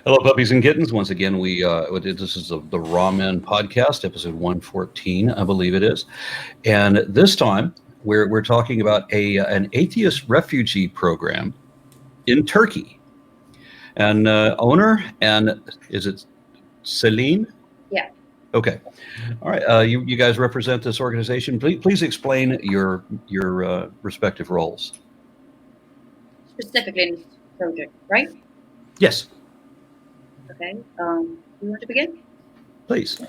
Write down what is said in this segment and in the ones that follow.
Hello, puppies and kittens. Once again, this is the Raw Men podcast, episode 114, I believe it is. And this time, we're talking about an atheist refugee program in Turkey. And owner, and is it Selin? Yeah. Okay. All right. You guys represent this organization. Please explain your respective roles. Specifically in this project, right? Yes. Okay. You want to begin? Please.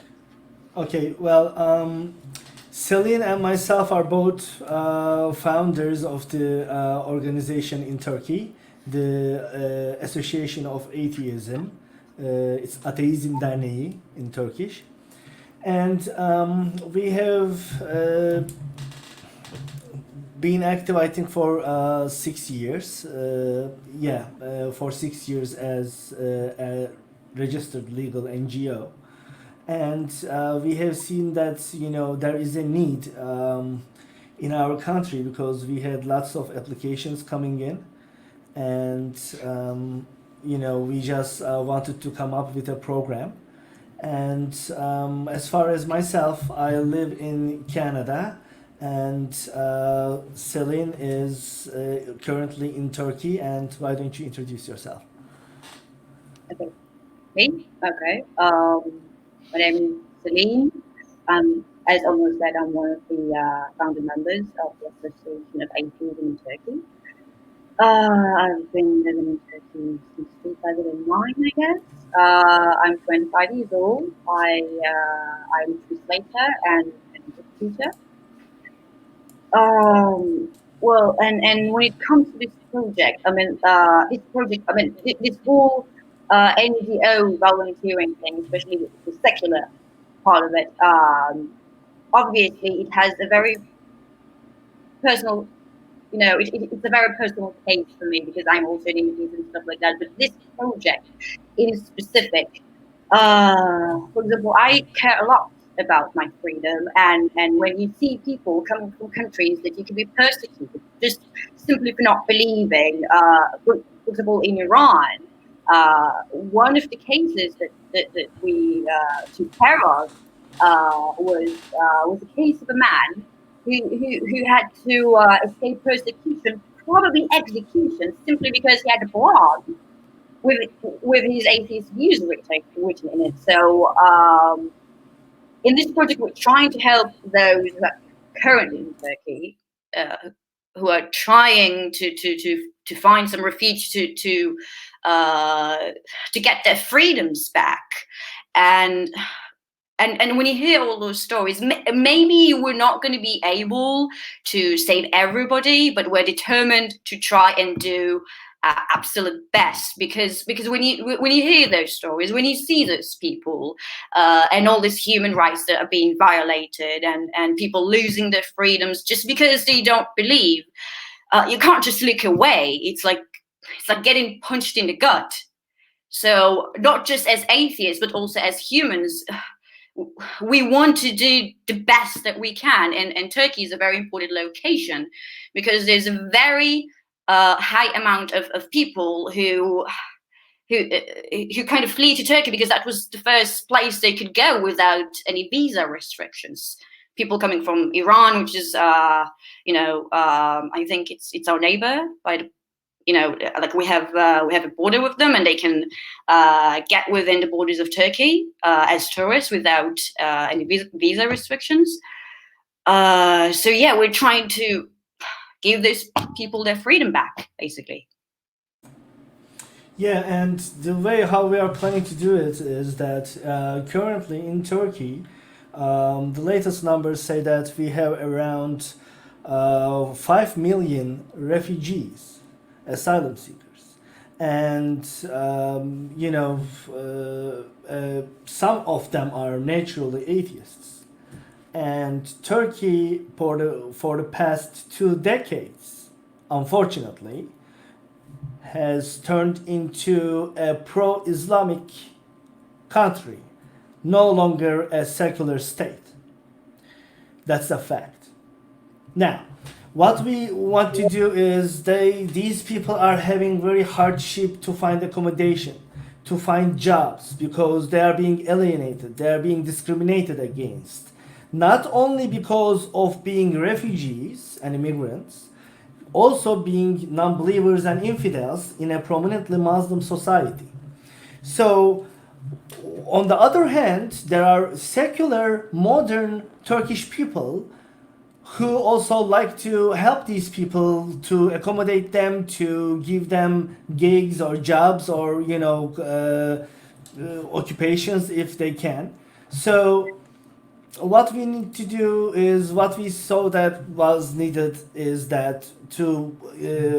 Okay, well, Selin and myself are both founders of the organization in Turkey, the Association of Atheism. It's Atheizm Derneği in Turkish. And we have been active, I think, for 6 years. For 6 years as a registered legal NGO. And we have seen that there is a need in our country because we had lots of applications coming in, and we just wanted to come up with a program. And as far as myself, I live in Canada, and Selin is currently in Turkey. And why don't you introduce yourself? Okay. Me? Okay. My name is Selin. As Onur said, I'm one of the founder members of the Association of Atheism in Turkey. I've been living in Turkey since 2009, I guess. I'm 25 years old. I'm a translator and a teacher. Well, and when it comes to this project, this whole NGO volunteering thing, especially the secular part of it, obviously it has a very personal, it's a very personal case for me because I'm also an atheist and stuff like that. But this project in specific, for example, I care a lot about my freedom, and when you see people coming from countries that you can be persecuted just simply for not believing, for example, in Iran, one of the cases that we took care of was a case of a man who had to escape persecution, probably execution, simply because he had a blog with his atheist views written in it. So in this project, we're trying to help those who are currently in Turkey, who are trying to find some refuge to get their freedoms back. And when you hear all those stories, maybe we're not going to be able to save everybody, but we're determined to try and do absolute best, because when you hear those stories, when you see those people and all these human rights that are being violated, and people losing their freedoms just because they don't believe, you can't just look away. It's like getting punched in the gut. So not just as atheists, but also as humans, we want to do the best that we can. And Turkey is a very important location because there's a very high amount of people who kind of flee to Turkey because that was the first place they could go without any visa restrictions. People coming from Iran, which is I think it's our neighbor, but like we have a border with them, and they can get within the borders of Turkey as tourists without any visa restrictions. So yeah, we're trying to give these people their freedom back, basically. Yeah, and the way how we are planning to do it is that currently in Turkey, the latest numbers say that we have around 5 million refugees, asylum seekers, and some of them are naturally atheists. And Turkey, for the past 2 decades, unfortunately, has turned into a pro-Islamic country, no longer a secular state. That's a fact. Now, what we want to do is these people are having very hardship to find accommodation to find jobs because they are being alienated, they are being discriminated against. Not only because of being refugees and immigrants, also being non-believers and infidels in a prominently Muslim society. So, on the other hand, there are secular, modern Turkish people who also like to help these people, to accommodate them, to give them gigs or jobs or occupations if they can. So what we need to do is, what we saw that was needed is that to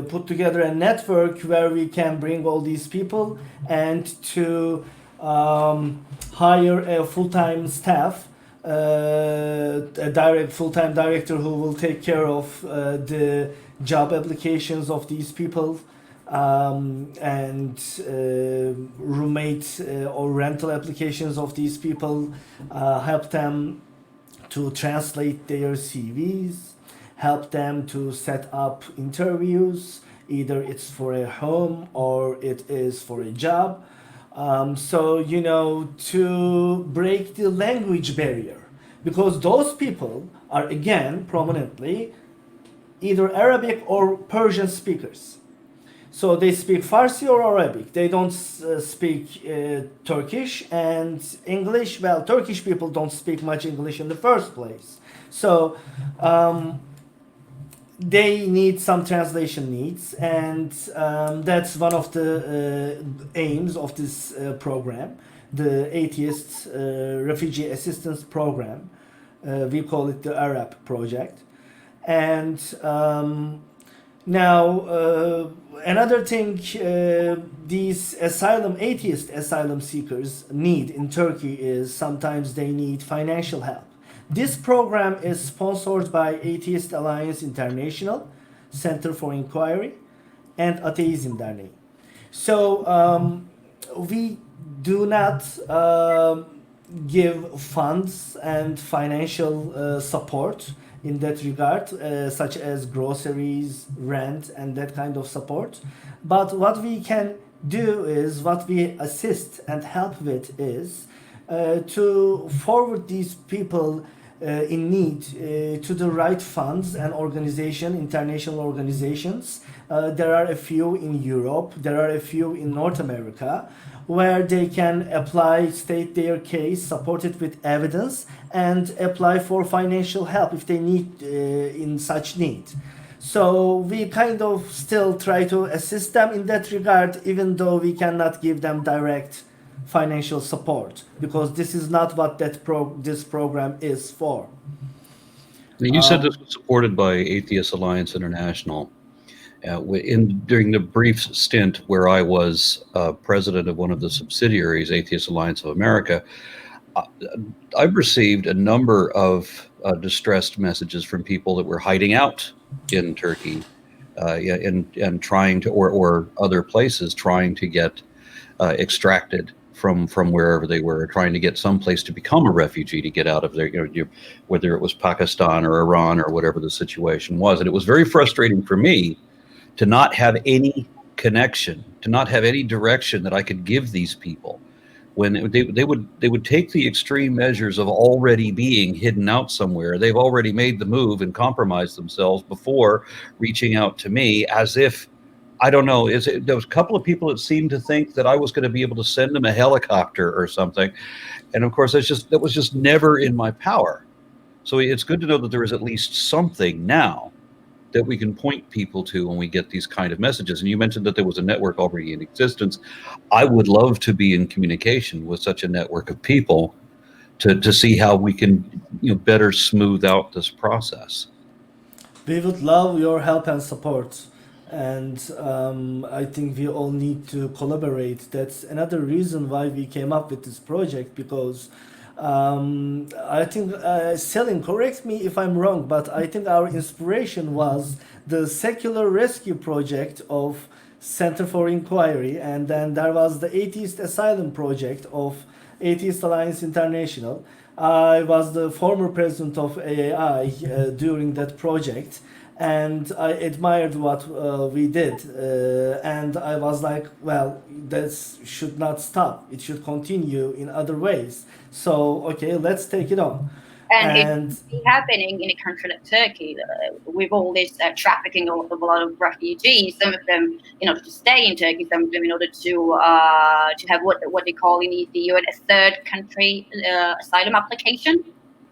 put together a network where we can bring all these people and to hire a full-time staff, a full-time director who will take care of the job applications of these people, and roommate or rental applications of these people, help them to translate their CVs, help them to set up interviews, either it's for a home or it is for a job. So, to break the language barrier, because those people are again prominently either Arabic or Persian speakers. So they speak Farsi or Arabic. They don't speak Turkish and English. Well, Turkish people don't speak much English in the first place. So they need some translation needs, and that's one of the aims of this program, the Atheist Refugee Assistance Program. We call it the A.R.A.P project. And now another thing these atheist asylum seekers need in Turkey is sometimes they need financial help. This program is sponsored by Atheist Alliance International, Center for Inquiry, and Atheism Derneği. So we do not give funds and financial support in that regard, such as groceries, rent, and that kind of support. But what we can do is, what we assist and help with is to forward these people in need to the right funds and international organizations. There are a few in Europe, there are a few in North America, where they can apply, state their case, support it with evidence, and apply for financial help if they need in such need. So we kind of still try to assist them in that regard, even though we cannot give them direct financial support, because this is not what this program is for. You said this was supported by Atheist Alliance International. During the brief stint where I was president of one of the subsidiaries, Atheist Alliance of America, I've received a number of distressed messages from people that were hiding out in Turkey, and trying to, or other places, trying to get extracted from wherever they were, trying to get someplace to become a refugee, to get out of there, whether it was Pakistan or Iran or whatever the situation was. And it was very frustrating for me to not have any connection, to not have any direction that I could give these people, when they would take the extreme measures of already being hidden out somewhere. They've already made the move and compromised themselves before reaching out to me, as if, I don't know, there was a couple of people that seemed to think that I was going to be able to send them a helicopter or something. And of course, that was just never in my power. So it's good to know that there is at least something now that we can point people to when we get these kind of messages. And you mentioned that there was a network already in existence. I would love to be in communication with such a network of people to see how we can better smooth out this process. We would love your help and support. And I think we all need to collaborate. That's another reason why we came up with this project, because I think, Selin, correct me if I'm wrong, but I think our inspiration was the Secular Rescue Project of Center for Inquiry, and then there was the Atheist Asylum Project of Atheist Alliance International. I was the former president of AAI during that project, and I admired what we did, and I was like, well, this should not stop. It should continue in other ways. So okay, let's take it on. And it And be happening in a country like Turkey with all this trafficking of a lot of refugees. Some of them in order to stay in Turkey, some of them in order to have what they call in the UN a third country asylum application.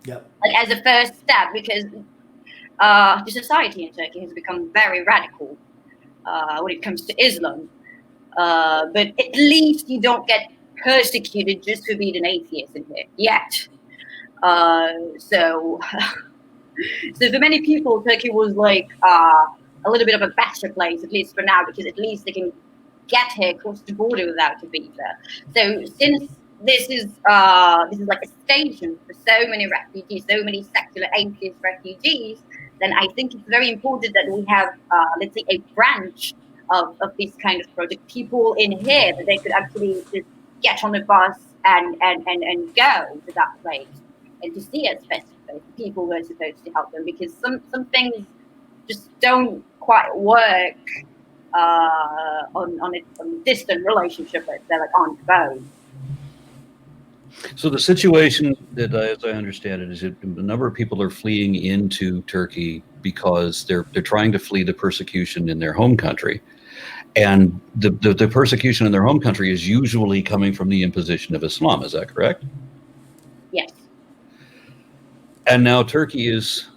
yeah, Like as a first step, because the society in Turkey has become very radical when it comes to Islam. But at least you don't get persecuted just for being an atheist in here yet. So so for many people, Turkey was like a little bit of a better place, at least for now, because at least they can get here across the border without a visa. So since this is like a station for so many refugees, so many secular atheist refugees, then I think it's very important that we have, let's say, a branch of this kind of project. People in here that they could actually just get on a bus and go to that place and to see it face to face. People who are supposed to help them, because some things just don't quite work on a distant relationship. They're like on phone. So the situation that, as I understand it, is that a number of people are fleeing into Turkey because they're trying to flee the persecution in their home country, and the persecution in their home country is usually coming from the imposition of Islam. Is that correct? Yes. And now Turkey is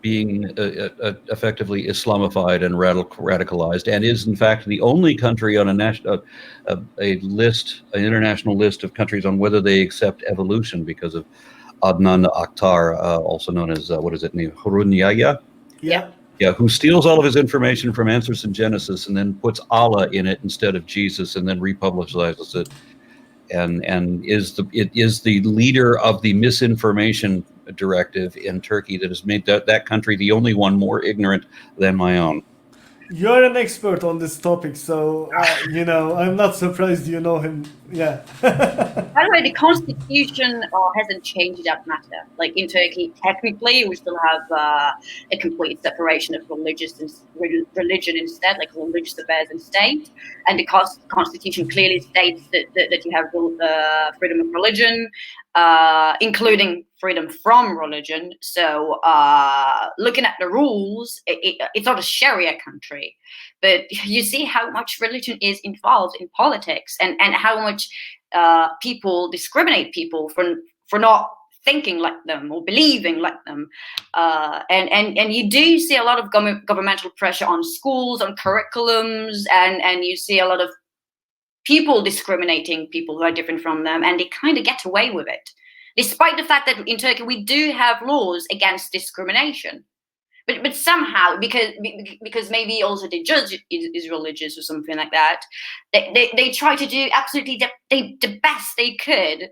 being effectively Islamified and radicalized, and is in fact the only country on a list, an international list of countries on whether they accept evolution, because of Adnan Akhtar, also known as what is it, Harun Yahya? yeah, Yeah, who steals all of his information from Answers in Genesis and then puts Allah in it instead of Jesus, and then republicizes it, and is the leader of the misinformation directive in Turkey that has made that country the only one more ignorant than my own. you're an expert on this topic, so I'm not surprised you know him. Yeah. By the way, the constitution hasn't changed that matter. Like in Turkey, technically, we still have a complete separation of religion instead, like religious affairs and state. And the constitution clearly states that you have freedom of religion, including freedom from religion. So looking at the rules, it's not a Sharia country, but you see how much religion is involved in politics, and how much people discriminate people for not thinking like them or believing like them, and you do see a lot of governmental pressure on schools, on curriculums, and you see a lot of people discriminating people who are different from them, and they kind of get away with it, despite the fact that in Turkey we do have laws against discrimination. But somehow, because maybe also the judge is religious or something like that, they try to do absolutely the best they could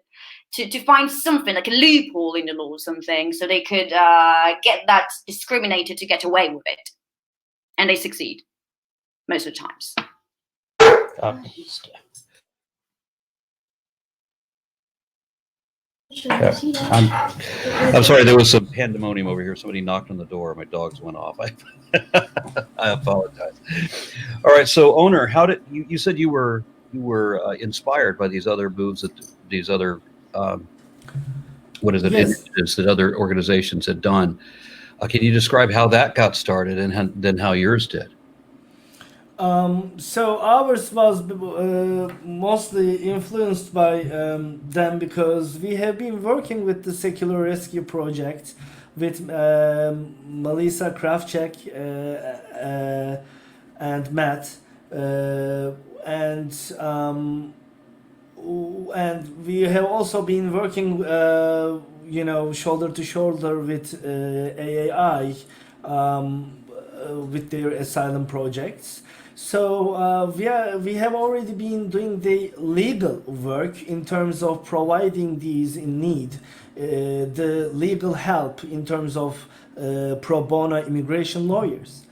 to find something like a loophole in the law or something, so they could get that discriminator to get away with it, and they succeed most of the times. I'm sorry, there was some pandemonium over here. Somebody knocked on the door. My dogs went off. I apologize. All right, so Onur, how did you said you were inspired by these other moves, that these other what is it, Yes. initiatives that other organizations had done? Can you describe how that got started, and then how yours did? So ours was mostly influenced by them, because we have been working with the Secular Rescue Project with Melissa Kravchek and Matt, and we have also been working, shoulder to shoulder with AAI, with their asylum projects. So we have already been doing the legal work in terms of providing these in need, the legal help in terms of pro bono immigration lawyers.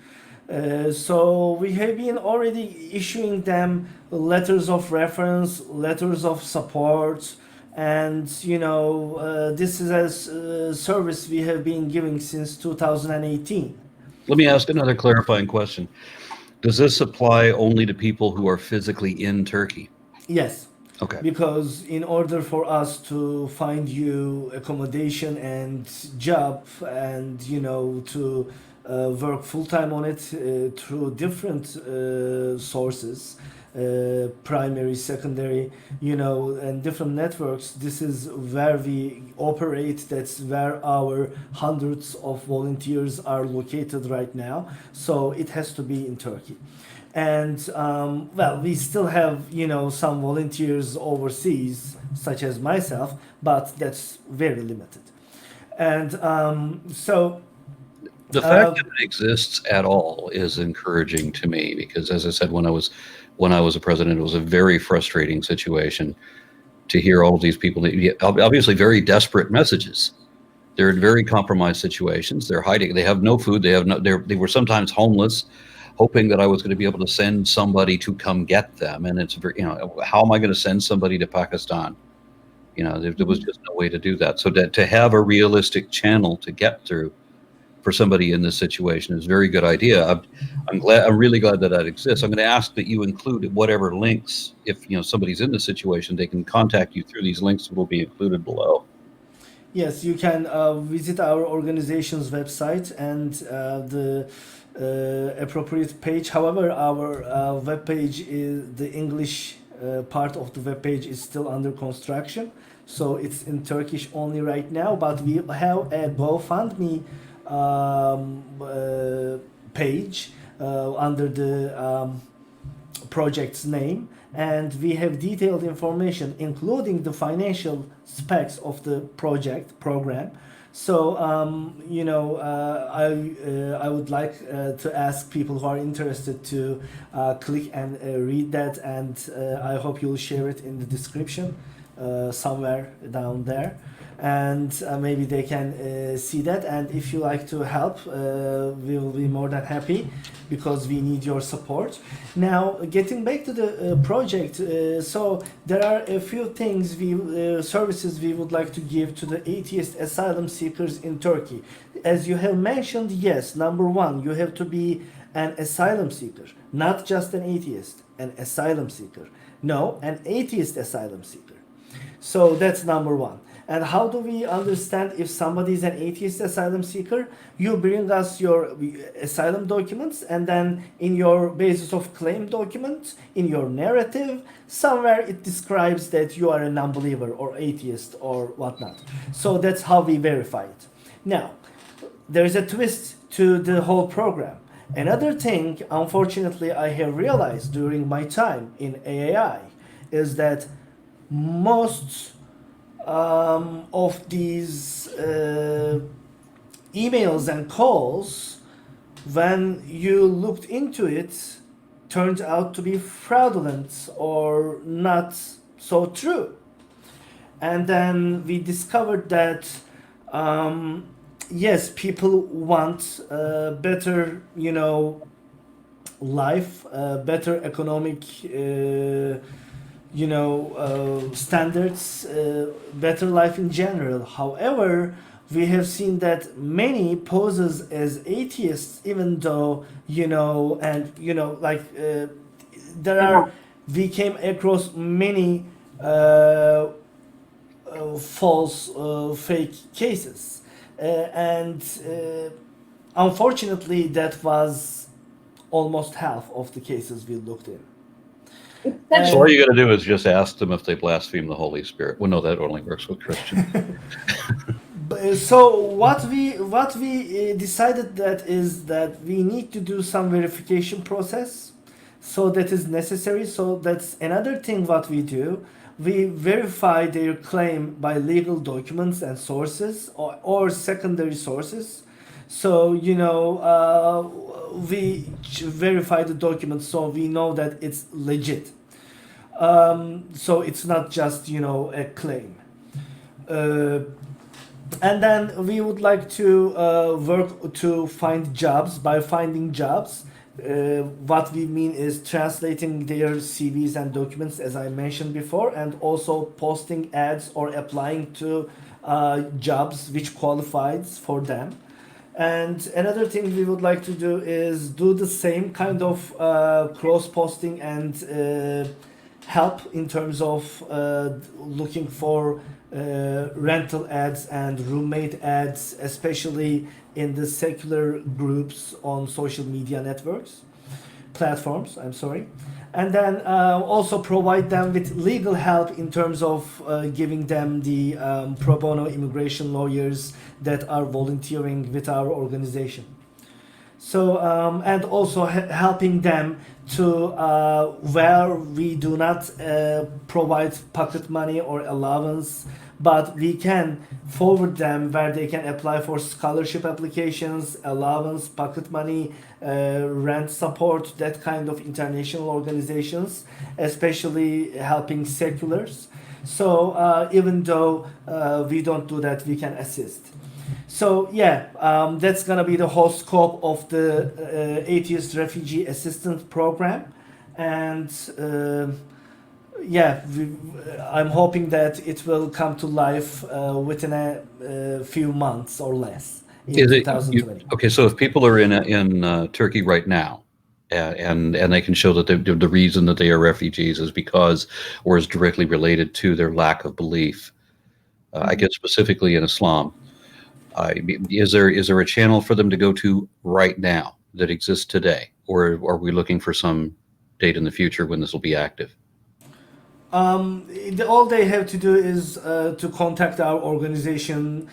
So we have been already issuing them letters of reference, letters of support, and this is a service we have been giving since 2018. Let me ask another clarifying question. Does this apply only to people who are physically in Turkey? Yes, Okay. because in order for us to find you accommodation and job, and to work full time on it through different sources, primary, secondary, and different networks. This is where we operate. That's where our hundreds of volunteers are located right now. So it has to be in Turkey. And well, we still have some volunteers overseas, such as myself, but that's very limited. And so The fact uh, that it exists at all is encouraging to me because, as I said, when I was a president, it was a very frustrating situation to hear all of these people, obviously very desperate messages. They're in very compromised situations. They're hiding. They have no food. They were sometimes homeless, hoping that I was going to be able to send somebody to come get them. And it's very, how am I going to send somebody to Pakistan? There was just no way to do that. So to have a realistic channel to get through for somebody in this situation is a very good idea. I'm really glad that exists. I'm going to ask that you include whatever links, if somebody's in this situation, they can contact you through these links that will be included below. yes, you can visit our organization's website and the appropriate page. However, our web page is the English part of the web page is still under construction, so it's in Turkish only right now. But we have a GoFundMe page under the project's name, and we have detailed information including the financial specs of the project program. So I would like to ask people who are interested to click and read that, and I hope you'll share it in the description somewhere down there, and maybe they can see that. And if you like to help, we will be more than happy because we need your support. Now, getting back to the project, so there are a few things services we would like to give to the atheist asylum seekers in Turkey. As you have mentioned, yes, number one, you have to be an asylum seeker, not just an atheist, an asylum seeker. No, an atheist asylum seeker. So that's number one. And how do we understand if somebody is an atheist asylum seeker? You bring us your asylum documents, and then in your basis of claim document, in your narrative, somewhere it describes that you are a non-believer or atheist or whatnot. So that's how we verify it. Now, there's a twist to the whole program. Another thing, unfortunately, I have realized during my time in AAI is that most of these emails and calls, when you looked into it, turned out to be fraudulent or not so true. And then we discovered that yes, people want better, life, better economic standards, better life in general. However, we have seen that many poses as atheists, even though there are, we came across many false, fake cases, and unfortunately, that was almost half of the cases we looked in. So all you got to do is just ask them if they blaspheme the Holy Spirit. Well, no, that only works with Christians. So what we decided that is that we need to do some verification process. So that is necessary. So that's another thing what we do. We verify their claim by legal documents and sources or secondary sources. So we verify the documents so we know that it's legit. So it's not just a claim. And then we would like to work to find jobs. By finding jobs, what we mean is translating their CVs and documents, as I mentioned before, and also posting ads or applying to jobs which qualifies for them. And another thing we would like to do is do the same kind of cross-posting and help in terms of looking for rental ads and roommate ads, especially in the secular groups on social media networks, platforms, I'm sorry. And then also provide them with legal help in terms of giving them the pro bono immigration lawyers that are volunteering with our organization. So, and also helping them to where we do not provide pocket money or allowance, but we can forward them where they can apply for scholarship applications, allowance, pocket money, rent support, that kind of international organizations, especially helping seculars. So even though we don't do that, we can assist. So yeah, that's gonna be the whole scope of the Atheist Refugee Assistance Program, and yeah, I'm hoping that it will come to life within a few months or less in 2020. Okay, so if people are in Turkey right now, and they can show that the reason that they are refugees is because, or is directly related to their lack of belief, I guess specifically in Islam. Is there a channel for them to go to right now that exists today, or are we looking for some date in the future when this will be active? All they have to do is to contact our organization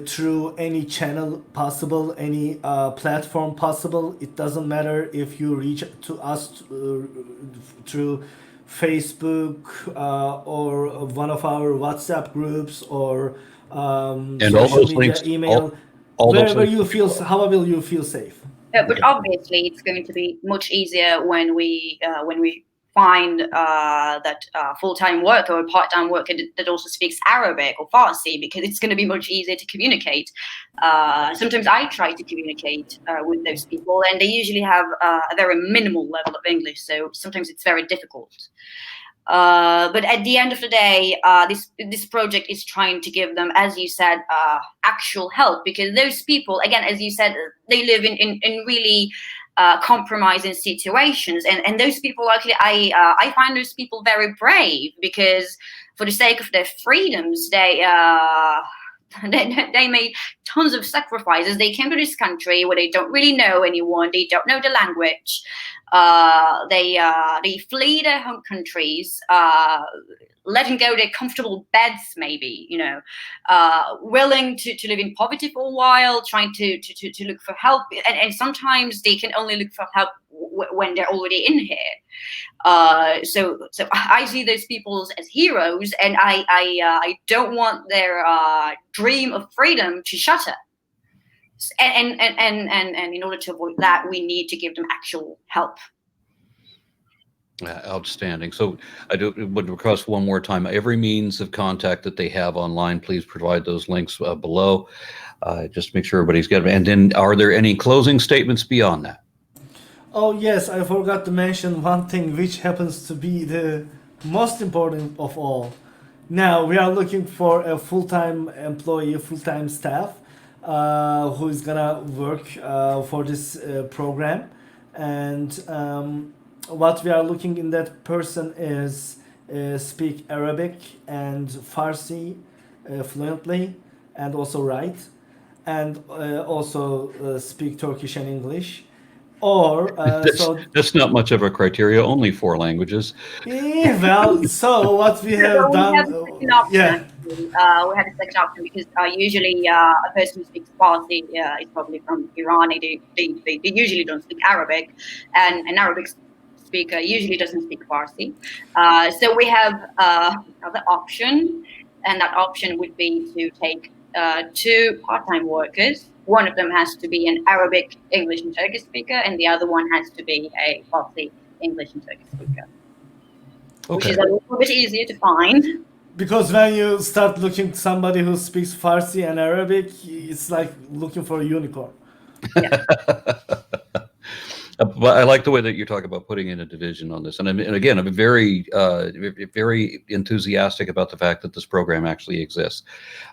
through any channel possible, any platform possible. It doesn't matter if you reach to us through Facebook or one of our WhatsApp groups or And social all those media, links, email, all those wherever links you feel, however you feel safe. But obviously, it's going to be much easier when we find that full-time worker or part-time worker that also speaks Arabic or Farsi, because it's going to be much easier to communicate. Sometimes I try to communicate with those people, and they usually have a very minimal level of English, so sometimes it's very difficult. But at the end of the day, this project is trying to give them, as you said, actual help, because those people, again, as you said, they live in really compromising situations, and those people, actually, I find those people very brave, because for the sake of their freedoms, they made tons of sacrifices. They came to this country where they don't really know anyone, they don't know the language. They flee their home countries, letting go their comfortable beds, maybe, willing to live in poverty for a while, trying to look for help, and sometimes they can only look for help when they're already in here. So I see those people as heroes, and I don't want their dream of freedom to shatter. And in order to avoid that, we need to give them actual help. Outstanding. So I would request one more time, every means of contact that they have online, please provide those links below. Just make sure everybody's got it. And then, are there any closing statements beyond that? Oh yes, I forgot to mention one thing, which happens to be the most important of all. Now we are looking for a full-time employee, full-time staff, who is gonna work for this program, and what we are looking in that person is speak Arabic and Farsi fluently, and also write, and also speak Turkish and English. Or that's not much of a criteria. Only 4 languages. Well, so what we have done, yeah. We had a second option, because usually a person who speaks Farsi is probably from Iran. They usually don't speak Arabic, and an Arabic speaker usually doesn't speak Farsi. So we have another option, and that option would be to take 2 part-time workers. One of them has to be an Arabic, English, and Turkish speaker, and the other one has to be a Farsi, English, and Turkish speaker. Okay. Which is a little bit easier to find. Because when you start looking for somebody who speaks Farsi and Arabic, it's like looking for a unicorn. Yeah. But I like the way that you talk about putting in a division on this, and again, I'm very enthusiastic about the fact that this program actually exists.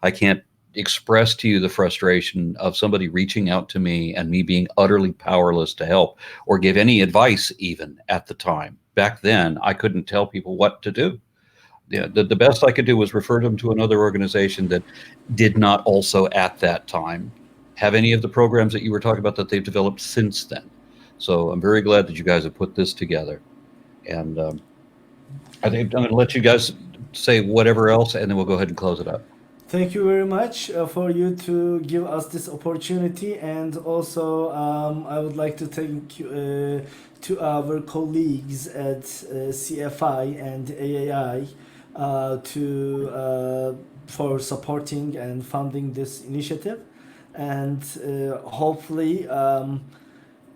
I can't express to you the frustration of somebody reaching out to me and me being utterly powerless to help or give any advice even at the time. Back then, I couldn't tell people what to do. Yeah, the best I could do was refer them to another organization that did not also at that time have any of the programs that you were talking about that they've developed since then. So I'm very glad that you guys have put this together. And I think I'm going to let you guys say whatever else, and then we'll go ahead and close it up. Thank you very much for you to give us this opportunity, and also I would like to thank to our colleagues at CFI and AAI for supporting and funding this initiative, and hopefully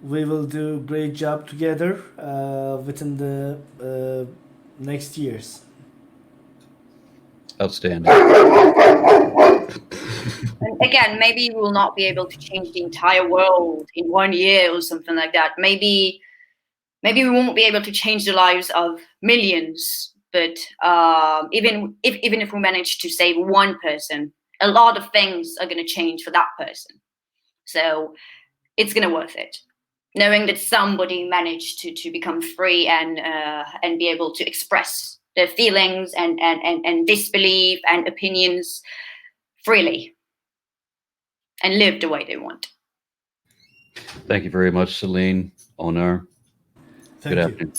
we will do a great job together within the next years. Outstanding. And again, maybe we will not be able to change the entire world in 1 year or something like that. Maybe we won't be able to change the lives of millions, but even if we manage to save one person, a lot of things are going to change for that person. So it's going to worth it, knowing that somebody managed to become free and be able to express their feelings and disbelief and opinions freely and live the way they want. Thank you very much, Selin, Onur. Thank Good you. afternoon.